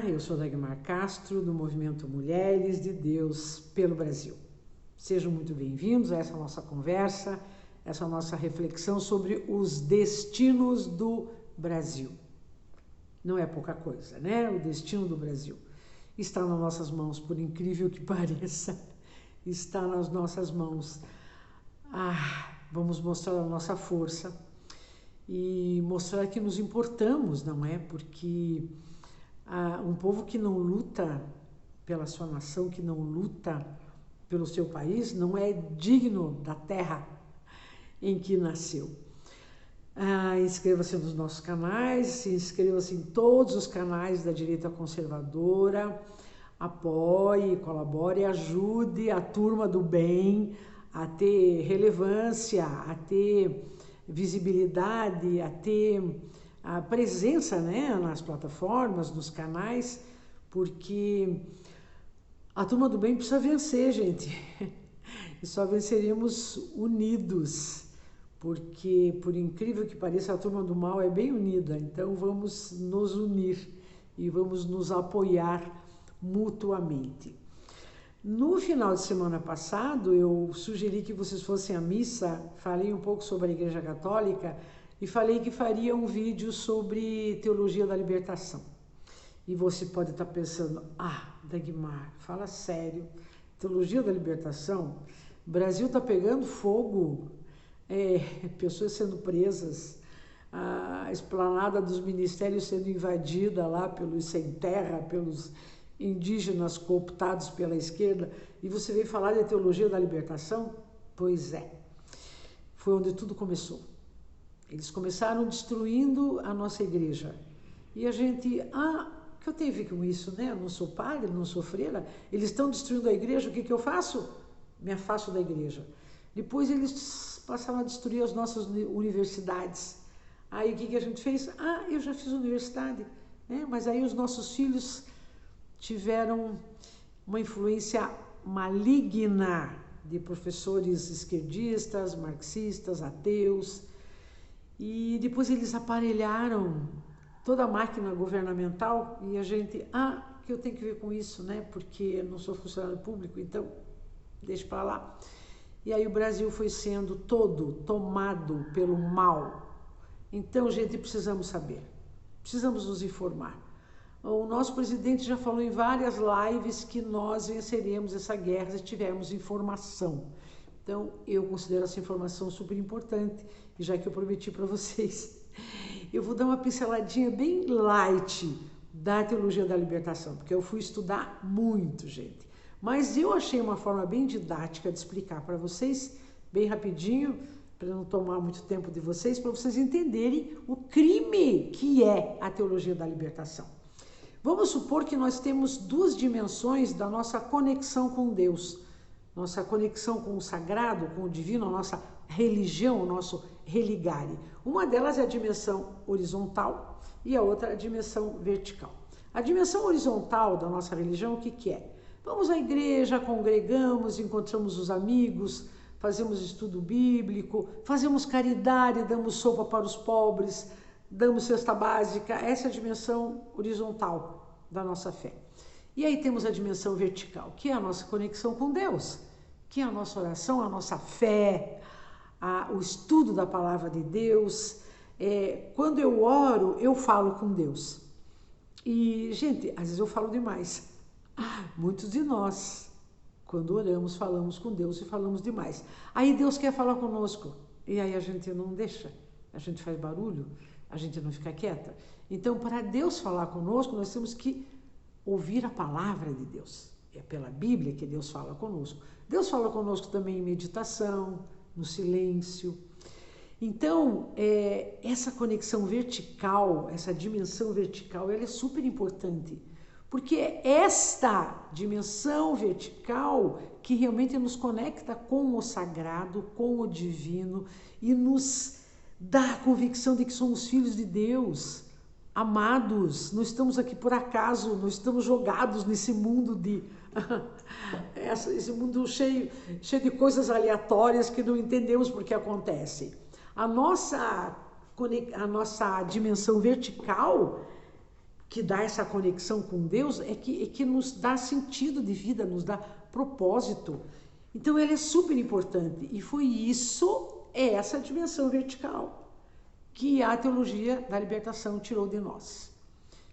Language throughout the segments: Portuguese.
eu sou Dagmar Castro, do Movimento Mulheres de Deus pelo Brasil. Sejam muito bem-vindos a essa nossa conversa, essa nossa reflexão sobre os destinos do Brasil. Não é pouca coisa, né? O destino do Brasil está nas nossas mãos, por incrível que pareça, está nas nossas mãos. Vamos mostrar a nossa força e mostrar que nos importamos, não é? Porque um povo que não luta pela sua nação, que não luta pelo seu país, não é digno da terra em que nasceu. Inscreva-se nos nossos canais, se inscreva-se em todos os canais da direita conservadora, apoie, colabore, ajude a turma do bem a ter relevância, a ter visibilidade, a ter a presença, né, nas plataformas, nos canais, porque a turma do bem precisa vencer, gente. E só venceremos unidos, porque, por incrível que pareça, a turma do mal é bem unida. Então vamos nos unir e vamos nos apoiar mutuamente. No final de semana passado, eu sugeri que vocês fossem à missa, falei um pouco sobre a Igreja Católica e falei que faria um vídeo sobre teologia da libertação. E você pode estar pensando, Dagmar, fala sério, teologia da libertação? O Brasil está pegando fogo, pessoas sendo presas, a esplanada dos ministérios sendo invadida lá pelos sem terra, pelos indígenas cooptados pela esquerda, e você veio falar de teologia da libertação? Pois é, foi onde tudo começou. Eles começaram destruindo a nossa igreja. E a gente, o que eu tenho a ver com isso, né? Eu não sou padre, não sou freira. Eles estão destruindo a igreja, o que eu faço? Me afasto da igreja. Depois eles passaram a destruir as nossas universidades. Aí o que a gente fez? Eu já fiz universidade, né? Mas aí os nossos filhos tiveram uma influência maligna de professores esquerdistas, marxistas, ateus, e depois eles aparelharam toda a máquina governamental e a gente, que eu tenho que ver com isso, né? Porque eu não sou funcionário público, então deixa para lá. E aí o Brasil foi sendo todo tomado pelo mal. Então, gente, precisamos saber, precisamos nos informar. O nosso presidente já falou em várias lives que nós venceremos essa guerra se tivermos informação. Então, eu considero essa informação super importante, e já que eu prometi para vocês, eu vou dar uma pinceladinha bem light da teologia da libertação, porque eu fui estudar muito, gente. Mas eu achei uma forma bem didática de explicar para vocês, bem rapidinho, para não tomar muito tempo de vocês, para vocês entenderem o crime que é a teologia da libertação. Vamos supor que nós temos duas dimensões da nossa conexão com Deus, nossa conexão com o sagrado, com o divino, a nossa religião, o nosso religare. Uma delas é a dimensão horizontal e a outra a dimensão vertical. A dimensão horizontal da nossa religião, o que é? Vamos à igreja, congregamos, encontramos os amigos, fazemos estudo bíblico, fazemos caridade, damos sopa para os pobres, damos cesta básica. Essa é a dimensão horizontal da nossa fé. E aí temos a dimensão vertical, que é a nossa conexão com Deus, que é a nossa oração, a nossa fé, o estudo da palavra de Deus. Quando eu oro, eu falo com Deus. E, gente, às vezes eu falo demais. Muitos de nós, quando oramos, falamos com Deus e falamos demais. Aí Deus quer falar conosco, e aí a gente não deixa, a gente faz barulho, a gente não fica quieta. Então, para Deus falar conosco, nós temos que ouvir a palavra de Deus. É pela Bíblia que Deus fala conosco. Deus fala conosco também em meditação, no silêncio. Então, essa conexão vertical, essa dimensão vertical, ela é super importante. Porque é esta dimensão vertical que realmente nos conecta com o sagrado, com o divino e nos dá a convicção de que somos filhos de Deus, amados. Não estamos aqui por acaso, não estamos jogados nesse mundo esse mundo cheio de coisas aleatórias que não entendemos por que acontece. A nossa dimensão vertical que dá essa conexão com Deus é que nos dá sentido de vida, nos dá propósito. Então ela é super importante e foi essa dimensão vertical que a teologia da libertação tirou de nós.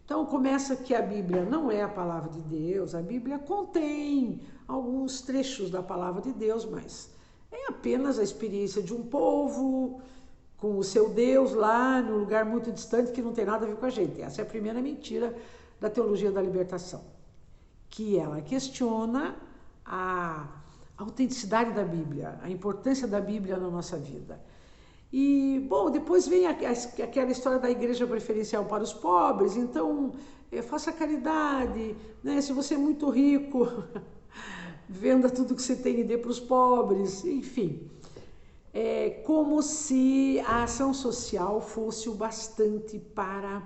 Então começa que a Bíblia não é a palavra de Deus, a Bíblia contém alguns trechos da palavra de Deus, mas é apenas a experiência de um povo com o seu Deus lá no lugar muito distante que não tem nada a ver com a gente. Essa é a primeira mentira da teologia da libertação, que ela questiona a autenticidade da Bíblia, a importância da Bíblia na nossa vida. E, bom, depois vem aquela história da igreja preferencial para os pobres, então faça caridade, né? Se você é muito rico, venda tudo que você tem e dê para os pobres, enfim. É como se a ação social fosse o bastante para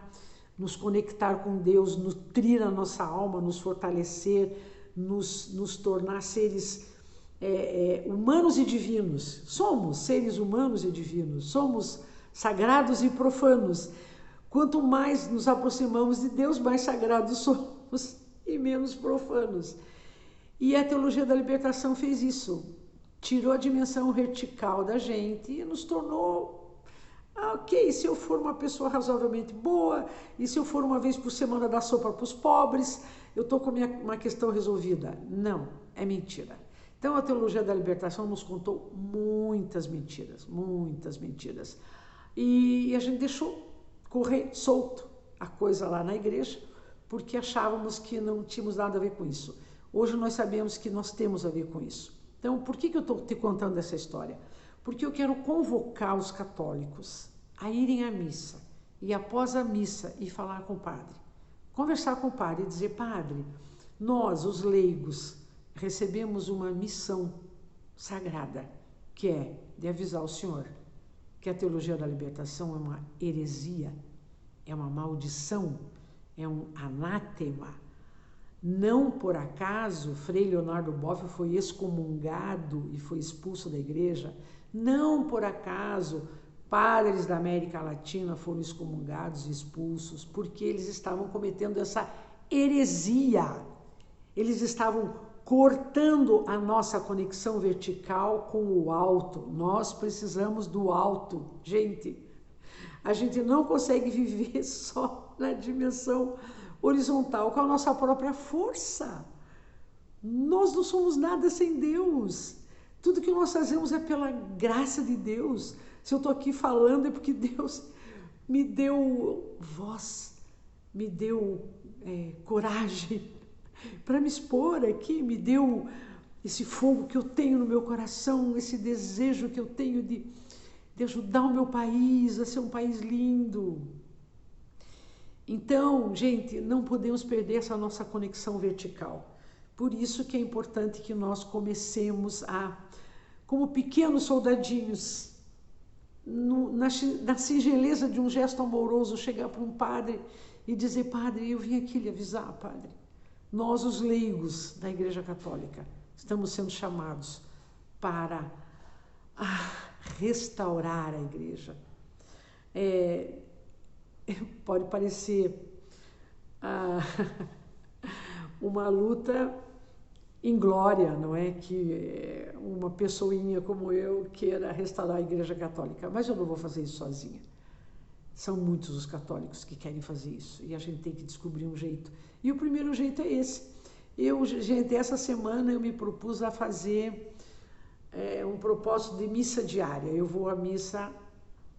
nos conectar com Deus, nutrir a nossa alma, nos fortalecer, nos tornar seres humanos e divinos. Somos seres humanos e divinos, somos sagrados e profanos. Quanto mais nos aproximamos de Deus, mais sagrados somos e menos profanos. E a teologia da libertação fez isso. Tirou a dimensão vertical da gente e nos tornou, ok, se eu for uma pessoa razoavelmente boa, e se eu for uma vez por semana dar sopa para os pobres, eu estou com uma questão resolvida. Não, é mentira. Então a teologia da libertação nos contou muitas mentiras, muitas mentiras. E a gente deixou correr solto a coisa lá na igreja, porque achávamos que não tínhamos nada a ver com isso. Hoje nós sabemos que nós temos a ver com isso. Então, por que eu estou te contando essa história? Porque eu quero convocar os católicos a irem à missa e após a missa ir falar com o padre, conversar com o padre e dizer: padre, nós, os leigos, recebemos uma missão sagrada, que é de avisar o senhor que a teologia da libertação é uma heresia, é uma maldição, é um anátema. Não por acaso Frei Leonardo Boff foi excomungado e foi expulso da igreja. Não por acaso padres da América Latina foram excomungados e expulsos, porque eles estavam cometendo essa heresia. Eles estavam cortando a nossa conexão vertical com o alto. Nós precisamos do alto, gente. A gente não consegue viver só na dimensão horizontal com a nossa própria força. Nós não somos nada sem Deus. Tudo que nós fazemos é pela graça de Deus. Se eu estou aqui falando é porque Deus me deu voz, me deu coragem para me expor aqui, me deu esse fogo que eu tenho no meu coração, esse desejo que eu tenho de ajudar o meu país a ser um país lindo. Então, gente, não podemos perder essa nossa conexão vertical. Por isso que é importante que nós comecemos a, como pequenos soldadinhos, na singeleza de um gesto amoroso, chegar para um padre e dizer: padre, eu vim aqui lhe avisar, padre. Nós, os leigos da Igreja Católica, estamos sendo chamados para restaurar a igreja. Pode parecer uma luta inglória, não é? Que uma pessoinha como eu queira restaurar a Igreja Católica, mas eu não vou fazer isso sozinha. São muitos os católicos que querem fazer isso e a gente tem que descobrir um jeito. E o primeiro jeito é esse. Gente, essa semana eu me propus a fazer um propósito de missa diária. Eu vou à missa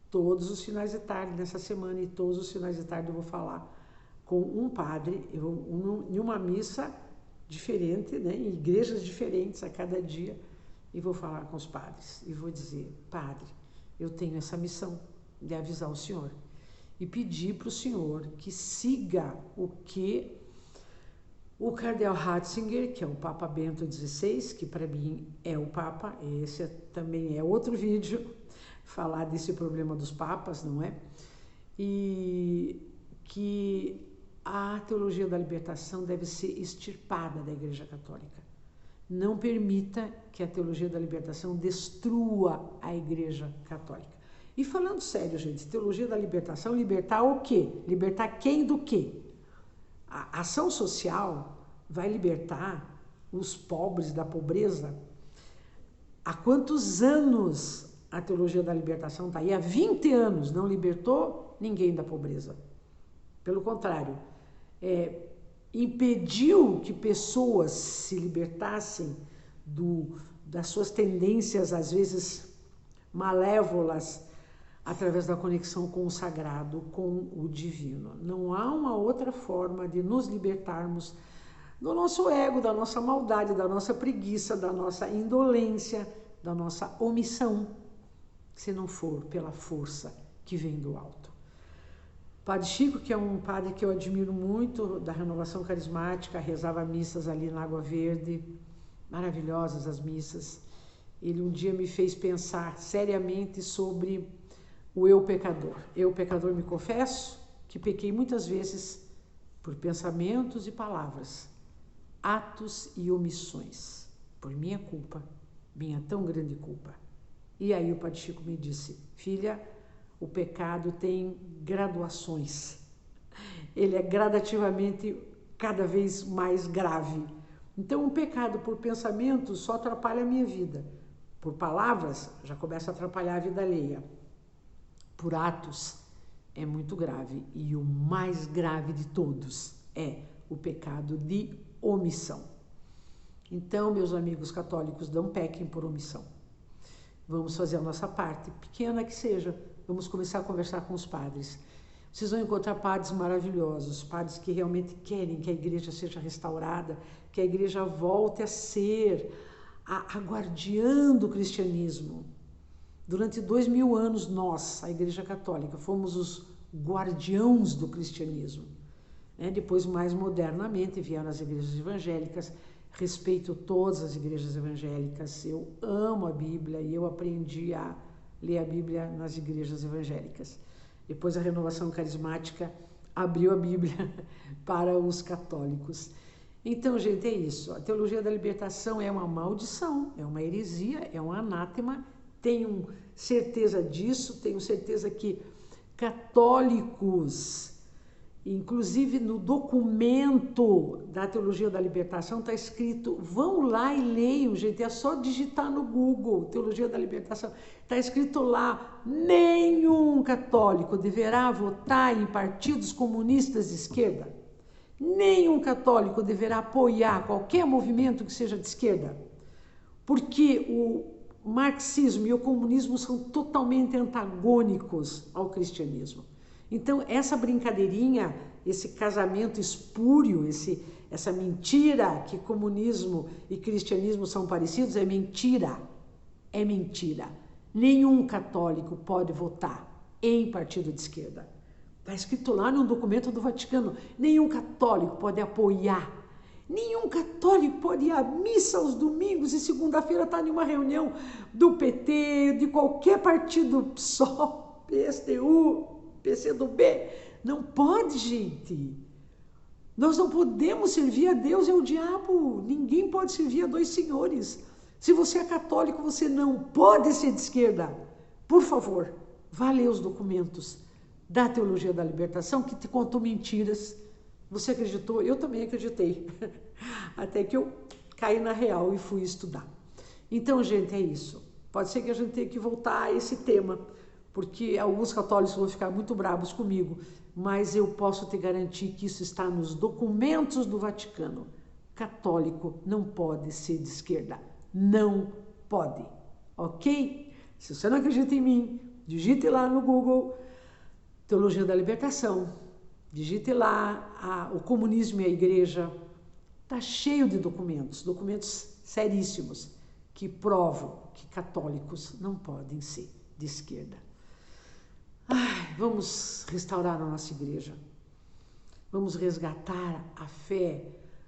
todos os finais de tarde nessa semana e todos os finais de tarde eu vou falar com um padre, em uma missa diferente, né, em igrejas diferentes a cada dia, e vou falar com os padres e vou dizer: padre, eu tenho essa missão de avisar o senhor e pedir para o senhor que siga o que o cardeal Ratzinger, que é o Papa Bento XVI, que para mim é o Papa, esse também é outro vídeo, falar desse problema dos papas, não é? E que a teologia da libertação deve ser extirpada da Igreja Católica. Não permita que a teologia da libertação destrua a Igreja Católica. E falando sério, gente, teologia da libertação, libertar o quê? Libertar quem do quê? A ação social vai libertar os pobres da pobreza. Há quantos anos a teologia da libertação está aí? Há 20 anos não libertou ninguém da pobreza. Pelo contrário, impediu que pessoas se libertassem das suas tendências, às vezes malévolas, através da conexão com o sagrado, com o divino. Não há uma outra forma de nos libertarmos do nosso ego, da nossa maldade, da nossa preguiça, da nossa indolência, da nossa omissão, se não for pela força que vem do alto. Padre Chico, que é um padre que eu admiro muito, da Renovação Carismática, rezava missas ali na Água Verde, maravilhosas as missas. Ele um dia me fez pensar seriamente sobre o eu pecador. Eu pecador me confesso que pequei muitas vezes por pensamentos e palavras, atos e omissões, por minha culpa, minha tão grande culpa. E aí o Padre Chico me disse: filha, o pecado tem graduações. Ele é gradativamente cada vez mais grave. Então, um pecado por pensamento só atrapalha a minha vida. Por palavras, já começa a atrapalhar a vida alheia. Por atos, é muito grave. E o mais grave de todos é o pecado de omissão. Então, meus amigos católicos, não pequem por omissão. Vamos fazer a nossa parte, pequena que seja. Vamos começar a conversar com os padres. Vocês vão encontrar padres maravilhosos, padres que realmente querem que a igreja seja restaurada, que a igreja volte a ser a guardiã do cristianismo. Durante 2000 anos, nós, a Igreja Católica, fomos os guardiãos do cristianismo. Depois, mais modernamente, vieram as igrejas evangélicas. Respeito todas as igrejas evangélicas. Eu amo a Bíblia e eu aprendi a ler a Bíblia nas igrejas evangélicas. Depois a Renovação Carismática abriu a Bíblia para os católicos. Então, gente, é isso. A teologia da libertação é uma maldição, é uma heresia, é um anátema. Tenho certeza disso, tenho certeza que católicos, inclusive no documento da teologia da libertação está escrito, vão lá e leiam, gente, é só digitar no Google, teologia da libertação, está escrito lá, nenhum católico deverá votar em partidos comunistas de esquerda, nenhum católico deverá apoiar qualquer movimento que seja de esquerda, porque o marxismo e o comunismo são totalmente antagônicos ao cristianismo. Então, essa brincadeirinha, esse casamento espúrio, essa mentira que comunismo e cristianismo são parecidos, é mentira. É mentira. Nenhum católico pode votar em partido de esquerda. Está escrito lá num documento do Vaticano. Nenhum católico pode apoiar. Nenhum católico pode ir à missa aos domingos e segunda-feira estar em uma reunião do PT, de qualquer partido, PSOL, PSTU, PCdoB. Não pode, gente. Nós não podemos servir a Deus e ao diabo. Ninguém pode servir a dois senhores. Se você é católico, você não pode ser de esquerda. Por favor, vá ler os documentos da teologia da libertação que te contou mentiras. Você acreditou? Eu também acreditei. Até que eu caí na real e fui estudar. Então, gente, é isso. Pode ser que a gente tenha que voltar a esse tema, porque alguns católicos vão ficar muito bravos comigo, mas eu posso te garantir que isso está nos documentos do Vaticano. Católico não pode ser de esquerda. Não pode. Ok? Se você não acredita em mim, digite lá no Google Teologia da Libertação. Digite lá o comunismo e a igreja. Está cheio de documentos seríssimos, que provam que católicos não podem ser de esquerda. Vamos restaurar a nossa igreja. Vamos resgatar a fé.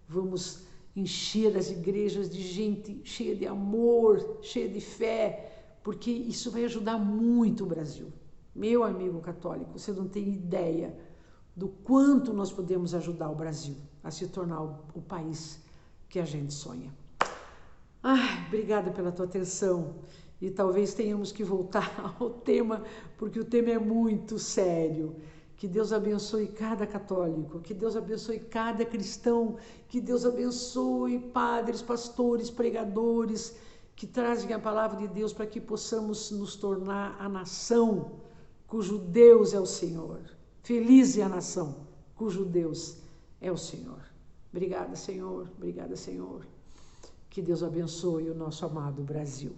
Vamos encher as igrejas de gente cheia de amor, cheia de fé, porque isso vai ajudar muito o Brasil. Meu amigo católico, você não tem ideia do quanto nós podemos ajudar o Brasil a se tornar o país que a gente sonha. Obrigada pela tua atenção e talvez tenhamos que voltar ao tema, porque o tema é muito sério. Que Deus abençoe cada católico, que Deus abençoe cada cristão, que Deus abençoe padres, pastores, pregadores, que trazem a palavra de Deus para que possamos nos tornar a nação cujo Deus é o Senhor. Feliz é a nação cujo Deus é o Senhor. Obrigada, Senhor. Obrigada, Senhor. Que Deus abençoe o nosso amado Brasil.